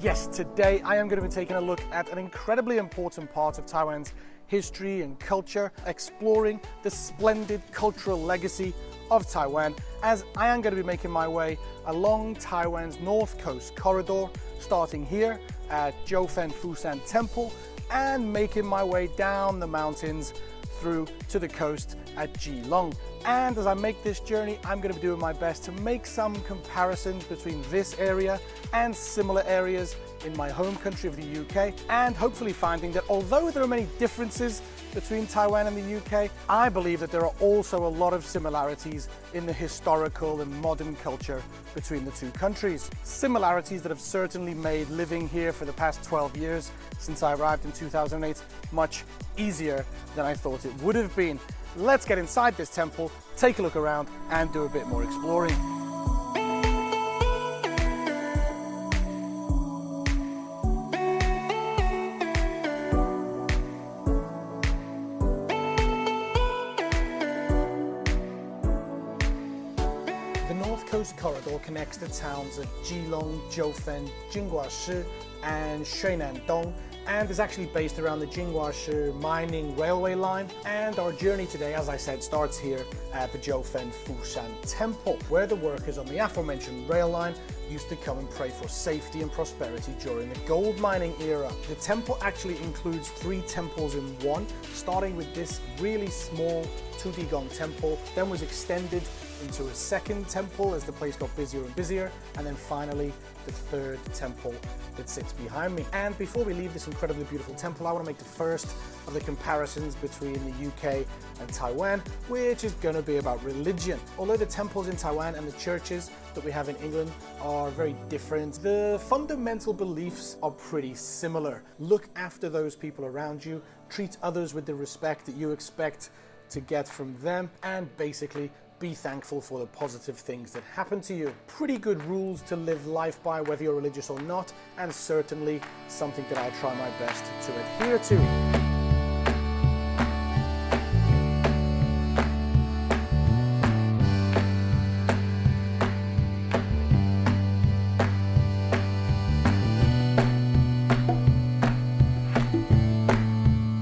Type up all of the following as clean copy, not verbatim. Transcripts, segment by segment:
Yes, today I am going to be taking a look at an incredibly important part of Taiwan's history and culture, exploring the splendid cultural legacy of Taiwan, as I am going to be making my way along Taiwan's North Coast Corridor, starting here at Jioufen Fushan Temple and making my way down the mountains through to the coast at Keelung. And as I make this journey, I'm going to be doing my best to make some comparisons between this area and similar areas in my home country of the UK, and hopefully finding that although there are many differences between Taiwan and the UK, I believe that there are also a lot of similarities in the historical and modern culture between the two countries. Similarities that have certainly made living here for the past 12 years since I arrived in 2008 much easier than I thought it would have been. Let's get inside this temple, take a look around and do a bit more exploring. The North Coast Corridor connects the towns of Keelung, Jioufen, Jingguashi and Shuinandong, and is actually based around the Jingguashi mining railway line. And our journey today, as I said, starts here at the Jioufen Fushan Temple, where the workers on the aforementioned rail line used to come and pray for safety and prosperity during the gold mining era. The temple actually includes 3 temples in one, starting with this really small Tudigong temple, then was extended into a second temple as the place got busier and busier, and then finally the 3rd temple that sits behind me. And before we leave this incredibly beautiful temple, I want to make the first of the comparisons between the UK and Taiwan, which is going to be about religion. Although the temples in Taiwan and the churches that we have in England are very different, the fundamental beliefs are pretty similar. Look after those people around you, treat others with the respect that you expect to get from them, and basically be thankful for the positive things that happen to you. Pretty good rules to live life by, whether you're religious or not, and certainly something that I'll try my best to adhere to.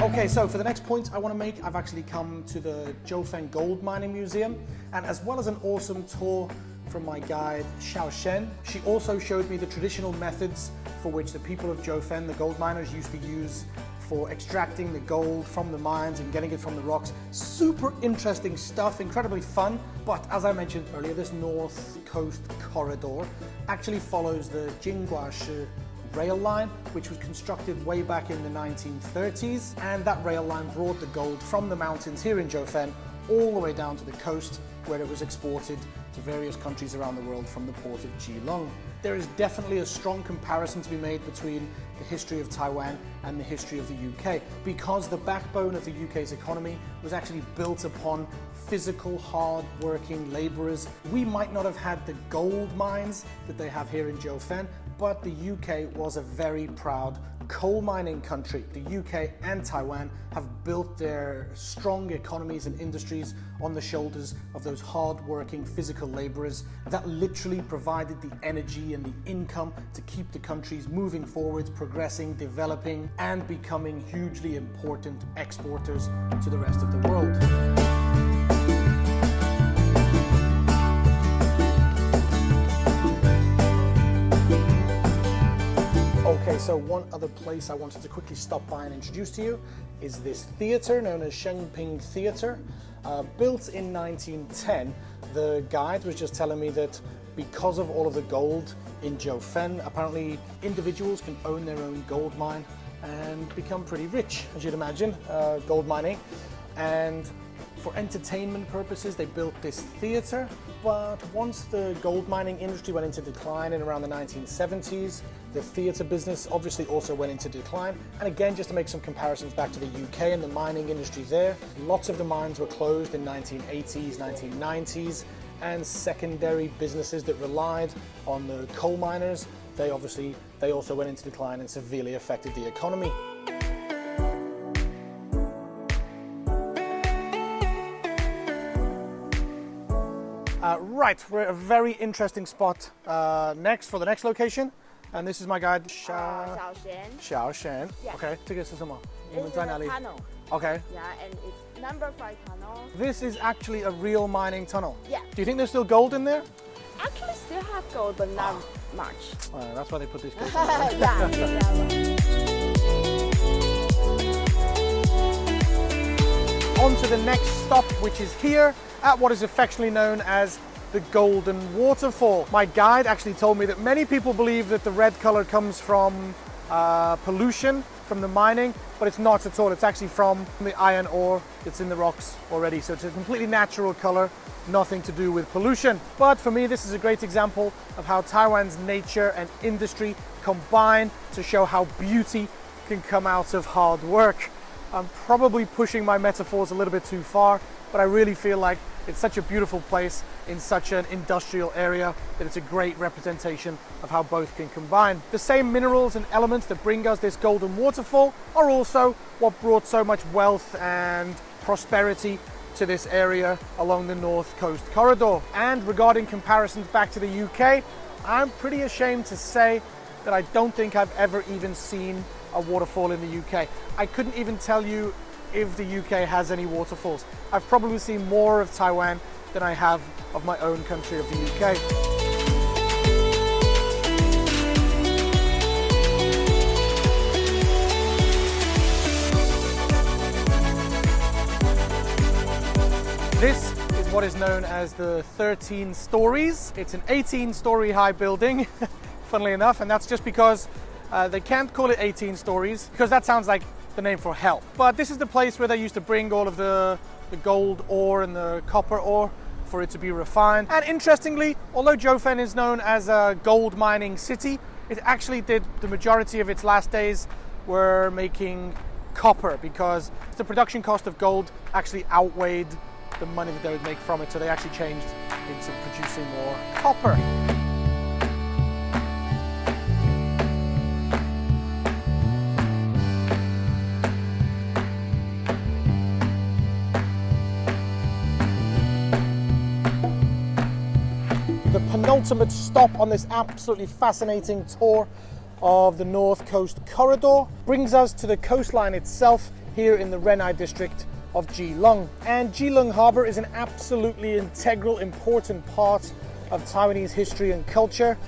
Okay, so for the next point I want to make, I've actually come to the Jioufen Gold Mining Museum, and as well as an awesome tour from my guide Xiaoshen, she also showed me the traditional methods for which the people of Jioufen, the gold miners, used to use for extracting the gold from the mines and getting it from the rocks. Super interesting stuff, incredibly fun, but as I mentioned earlier, this North Coast Corridor actually follows the Jingguashi rail line, which was constructed way back in the 1930s, and that rail line brought the gold from the mountains here in Jioufen all the way down to the coast, where it was exported to various countries around the world from the port of Keelung. There is definitely a strong comparison to be made between the history of Taiwan and the history of the UK, because the backbone of the UK's economy was actually built upon physical, hard-working labourers. We might not have had the gold mines that they have here in Jioufen, but the UK was a very proud coal mining country. The UK and Taiwan have built their strong economies and industries on the shoulders of those hard-working physical labourers that literally provided the energy and the income to keep the countries moving forward, progressing, developing, and becoming hugely important exporters to the rest of the world. Okay, so one other place I wanted to quickly stop by and introduce to you is this theatre known as Xiangping Theatre. Built in 1910, the guide was just telling me that because of all of the gold in Jioufen, apparently individuals can own their own gold mine and become pretty rich, as you'd imagine, gold mining. And for entertainment purposes, they built this theatre, but once the gold mining industry went into decline in around the 1970s, the theatre business obviously also went into decline. And again, just to make some comparisons back to the UK and the mining industry there, lots of the mines were closed in 1980s, 1990s, and secondary businesses that relied on the coal miners, they also went into decline and severely affected the economy. Right, we're at a very interesting spot for the next location. And this is my guide, 小贤. Yeah. Okay, 这个是什么？ It's a tunnel. Okay. Yeah, and it's number 5 tunnel. This is actually a real mining tunnel. Yeah. Do you think there's still gold in there? Actually, still have gold, but not much. That's why they put this gold. Yeah, exactly. On to the next stop, which is here at what is affectionately known as the Golden Waterfall. My guide actually told me that many people believe that the red color comes from pollution from the mining, but it's not at all. It's actually from the iron ore that's in the rocks already. So it's a completely natural color, nothing to do with pollution. But for me, this is a great example of how Taiwan's nature and industry combine to show how beauty can come out of hard work. I'm probably pushing my metaphors a little bit too far, but I really feel like it's such a beautiful place in such an industrial area that it's a great representation of how both can combine. The same minerals and elements that bring us this golden waterfall are also what brought so much wealth and prosperity to this area along the North Coast Corridor. And regarding comparisons back to the UK, I'm pretty ashamed to say that I don't think I've ever even seen a waterfall in the UK. I couldn't even tell you if the UK has any waterfalls. I've probably seen more of Taiwan than I have of my own country of the UK. This is what is known as the 13 stories. It's an 18-story high building, funnily enough, and that's just because they can't call it 18 stories because that sounds like the name for hell. But this is the place where they used to bring all of the gold ore and the copper ore for it to be refined. And interestingly, although Jioufen is known as a gold mining city, it actually did the majority of its last days were making copper because the production cost of gold actually outweighed the money that they would make from it. So they actually changed into producing more copper. The penultimate stop on this absolutely fascinating tour of the North Coast Corridor brings us to the coastline itself here in the Ren'ai district of Keelung. And Keelung Harbour is an absolutely integral, important part of Taiwanese history and culture.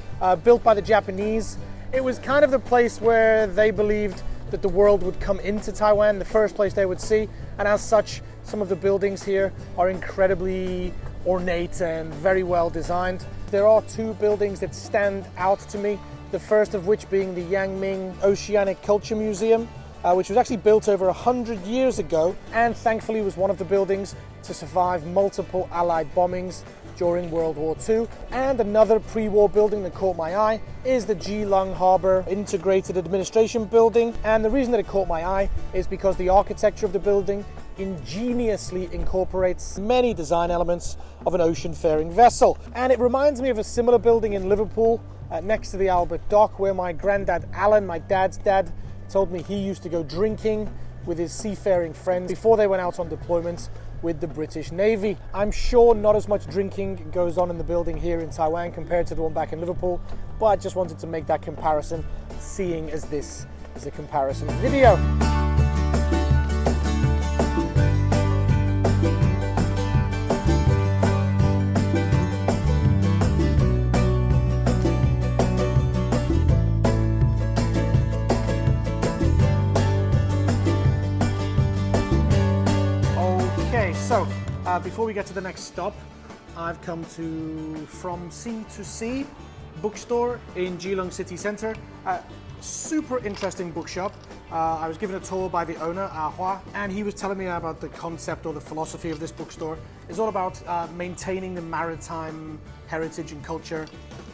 Built by the Japanese, it was kind of the place where they believed that the world would come into Taiwan, the first place they would see, and as such, some of the buildings here are incredibly ornate and very well designed. There are 2 buildings that stand out to me, the first of which being the Xiangping Oceanic Culture Museum, which was actually built over 100 years ago and thankfully was one of the buildings to survive multiple Allied bombings during World War II. And another pre-war building that caught my eye is the Keelung Harbour Integrated Administration Building. And the reason that it caught my eye is because the architecture of the building ingeniously incorporates many design elements of an ocean-faring vessel. And it reminds me of a similar building in Liverpool next to the Albert Dock where my granddad Alan, my dad's dad, told me he used to go drinking with his seafaring friends before they went out on deployments with the British Navy. I'm sure not as much drinking goes on in the building here in Taiwan compared to the one back in Liverpool, but I just wanted to make that comparison, seeing as this is a comparison video. So, before we get to the next stop, I've come from Sea To See Bookstore in Keelung City Centre. Super interesting bookshop. I was given a tour by the owner, R.O.C, and he was telling me about the concept or the philosophy of this bookstore. It's all about maintaining the maritime heritage and culture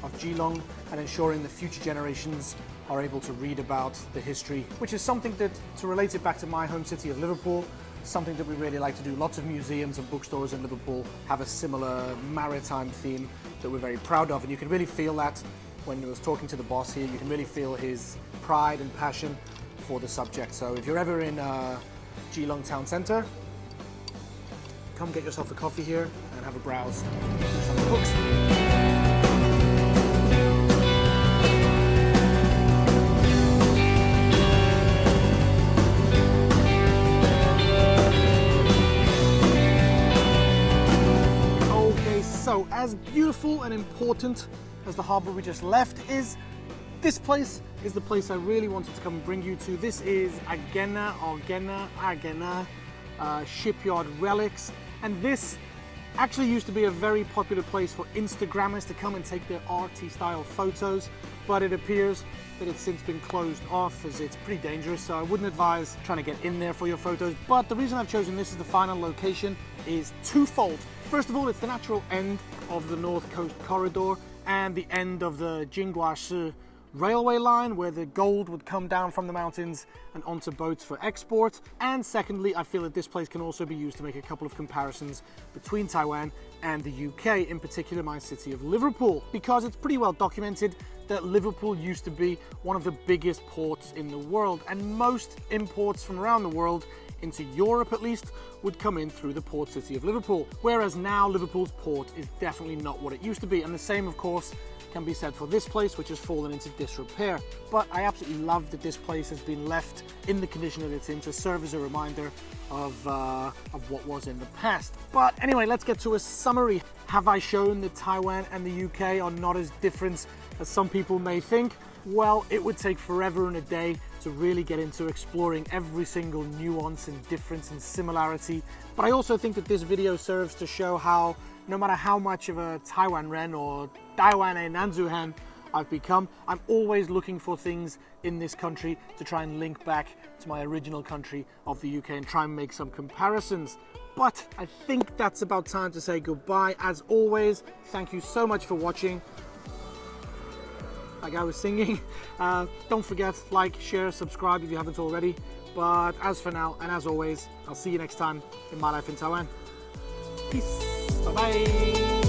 of Keelung and ensuring that future generations are able to read about the history, which is something that, to relate it back to my home city of Liverpool, something that we really like to do. Lots of museums and bookstores in Liverpool have a similar maritime theme that we're very proud of, and you can really feel that when I was talking to the boss here. You can really feel his pride and passion for the subject. So if you're ever in Keelung Town Centre, come get yourself a coffee here and have a browse through some of the books. as beautiful and important as the harbour we just left is, this place is the place I really wanted to come and bring you to. This is Agena, Agena shipyard relics, and this actually used to be a very popular place for Instagrammers to come and take their arty style photos, but it appears that it's since been closed off as it's pretty dangerous, so I wouldn't advise trying to get in there for your photos. But the reason I've chosen this as the final location is twofold. First of all, it's the natural end of the North Coast Corridor and the end of the Jingguashi railway line where the gold would come down from the mountains and onto boats for export. And secondly, I feel that this place can also be used to make a couple of comparisons between Taiwan and the UK, in particular my city of Liverpool, because it's pretty well documented that Liverpool used to be one of the biggest ports in the world, and most imports from around the world into Europe at least would come in through the port city of Liverpool, whereas now Liverpool's port is definitely not what it used to be, and the same of course can be said for this place, which has fallen into disrepair. But I absolutely love that this place has been left in the condition that it's in to serve as a reminder of what was in the past. But anyway, let's get to a summary. Have I shown that Taiwan and the UK are not as different as some people may think? Well, it would take forever and a day to really get into exploring every single nuance and difference and similarity. But I also think that this video serves to show how no matter how much of a Taiwan Ren or Taiwan Nanzuhan I've become, I'm always looking for things in this country to try and link back to my original country of the UK and try and make some comparisons. But I think that's about time to say goodbye. As always, thank you so much for watching. Like I was singing, don't forget, like, share, subscribe if you haven't already. But as for now, and as always, I'll see you next time in My Life in Taiwan. Peace. Bye-bye.